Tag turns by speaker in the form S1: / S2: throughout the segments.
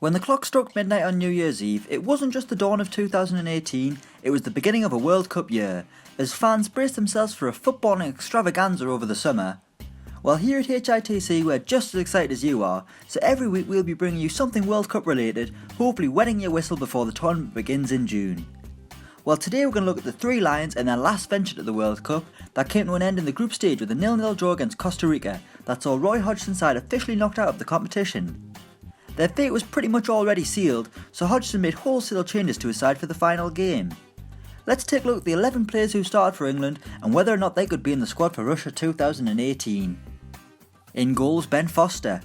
S1: When the clock struck midnight on New Year's Eve, it wasn't just the dawn of 2018, it was the beginning of a World Cup year, as fans braced themselves for a footballing extravaganza over the summer. Well, here at HITC we're just as excited as you are, so every week we'll be bringing you something World Cup related, hopefully wetting your whistle before the tournament begins in June. Well, today we're going to look at the Three Lions and their last venture to the World Cup that came to an end in the group stage with a 0-0 draw against Costa Rica that saw Roy Hodgson's side officially knocked out of the competition. Their fate was pretty much already sealed, so Hodgson made wholesale changes to his side for the final game. Let's take a look at the 11 players who started for England and whether or not they could be in the squad for Russia 2018. In goal was Ben Foster.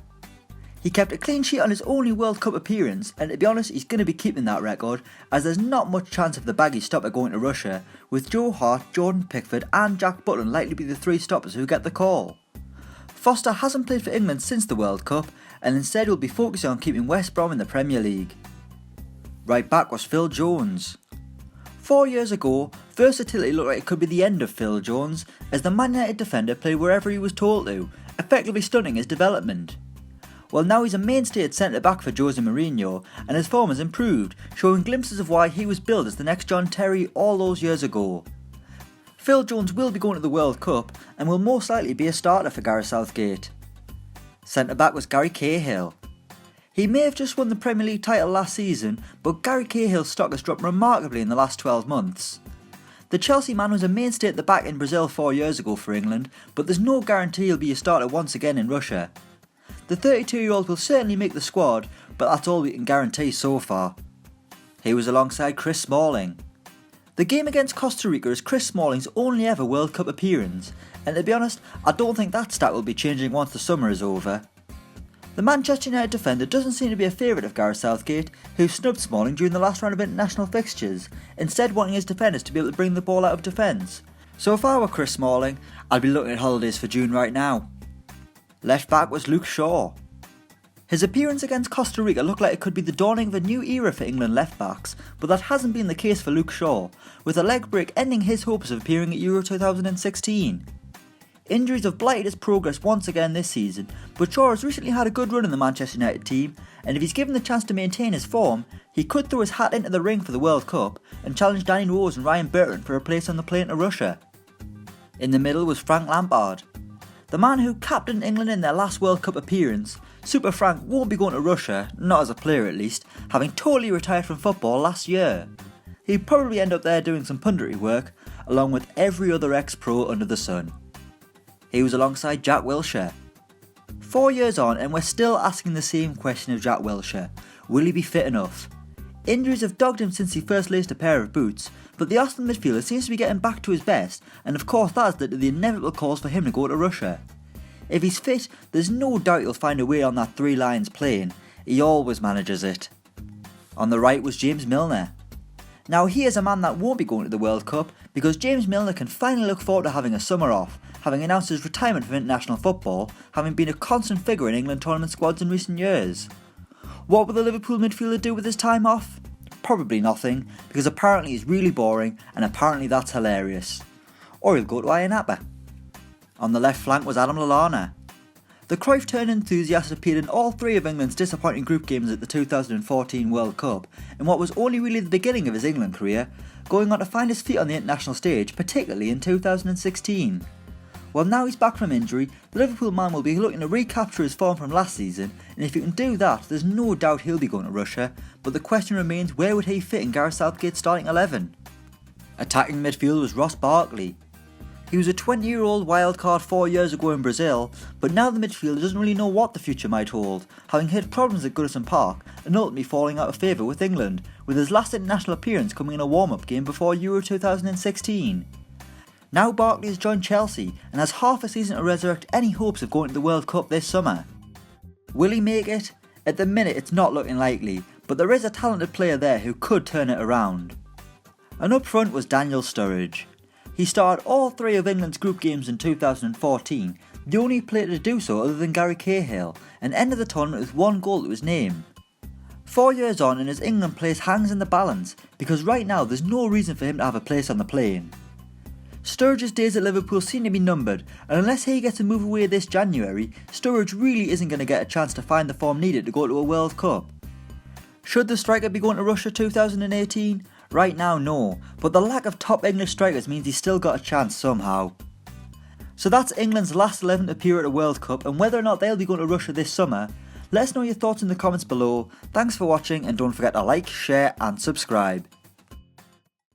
S1: He kept a clean sheet on his only World Cup appearance, and to be honest he's going to be keeping that record, as there's not much chance of the baggy stopper going to Russia, with Joe Hart, Jordan Pickford and Jack Butland likely to be the three stoppers who get the call. Foster hasn't played for England since the World Cup, and instead will be focusing on keeping West Brom in the Premier League. Right back was Phil Jones. 4 years ago, versatility looked like it could be the end of Phil Jones, as the Man United defender played wherever he was told to, effectively stunning his development. Well, now he's a mainstay at centre back for Jose Mourinho, and his form has improved, showing glimpses of why he was billed as the next John Terry all those years ago. Phil Jones will be going to the World Cup and will most likely be a starter for Gareth Southgate. Centre back was Gary Cahill. He may have just won the Premier League title last season, but Gary Cahill's stock has dropped remarkably in the last 12 months. The Chelsea man was a mainstay at the back in Brazil 4 years ago for England, but there's no guarantee he'll be a starter once again in Russia. The 32-year-old will certainly make the squad, but that's all we can guarantee so far. He was alongside Chris Smalling. The game against Costa Rica is Chris Smalling's only ever World Cup appearance, and to be honest, I don't think that stat will be changing once the summer is over. The Manchester United defender doesn't seem to be a favourite of Gareth Southgate, who snubbed Smalling during the last round of international fixtures, instead wanting his defenders to be able to bring the ball out of defence. So if I were Chris Smalling, I'd be looking at holidays for June right now. Left back was Luke Shaw. His appearance against Costa Rica looked like it could be the dawning of a new era for England left backs, but that hasn't been the case for Luke Shaw, with a leg break ending his hopes of appearing at Euro 2016. Injuries have blighted his progress once again this season, but Shaw has recently had a good run in the Manchester United team, and if he's given the chance to maintain his form, he could throw his hat into the ring for the World Cup and challenge Danny Rose and Ryan Bertrand for a place on the plane to Russia. In the middle was Frank Lampard. The man who captained England in their last World Cup appearance, Super Frank won't be going to Russia, not as a player at least, having totally retired from football last year. He'd probably end up there doing some punditry work, along with every other ex-pro under the sun. He was alongside Jack Wilshere. 4 years on and we're still asking the same question of Jack Wilshere. Will he be fit enough? Injuries have dogged him since he first laced a pair of boots, but the Aston midfielder seems to be getting back to his best, and of course that has led to the inevitable calls for him to go to Russia. If he's fit, there's no doubt he'll find a way on that Three Lions plane. He always manages it. On the right was James Milner. Now he is a man that won't be going to the World Cup, because James Milner can finally look forward to having a summer off, having announced his retirement from international football, having been a constant figure in England tournament squads in recent years. What will the Liverpool midfielder do with his time off? Probably nothing, because apparently he's really boring and apparently that's hilarious. Or he'll go to Iron Appa. On the left flank was Adam Lallana. The Cruyff-turned enthusiast appeared in all three of England's disappointing group games at the 2014 World Cup, in what was only really the beginning of his England career, going on to find his feet on the international stage, particularly in 2016. Well, now he's back from injury, the Liverpool man will be looking to recapture his form from last season, and if he can do that, there's no doubt he'll be going to Russia, but the question remains, where would he fit in Gareth Southgate's starting 11? Attacking midfield was Ross Barkley. He was a 20-year-old wildcard 4 years ago in Brazil, but now the midfielder doesn't really know what the future might hold, having hit problems at Goodison Park and ultimately falling out of favour with England, with his last international appearance coming in a warm-up game before Euro 2016. Now Barkley has joined Chelsea and has half a season to resurrect any hopes of going to the World Cup this summer. Will he make it? At the minute it's not looking likely, but there is a talented player there who could turn it around. And up front was Daniel Sturridge. He started all three of England's group games in 2014, the only player to do so other than Gary Cahill, and ended the tournament with one goal to his name. 4 years on and his England place hangs in the balance, because right now there's no reason for him to have a place on the plane. Sturridge's days at Liverpool seem to be numbered, and unless he gets a move away this January, Sturridge really isn't going to get a chance to find the form needed to go to a World Cup. Should the striker be going to Russia 2018? Right now, no, but the lack of top English strikers means he's still got a chance somehow. So that's England's last 11 to appear at a World Cup, and whether or not they'll be going to Russia this summer. Let us know your thoughts in the comments below. Thanks for watching, and don't forget to like, share and subscribe.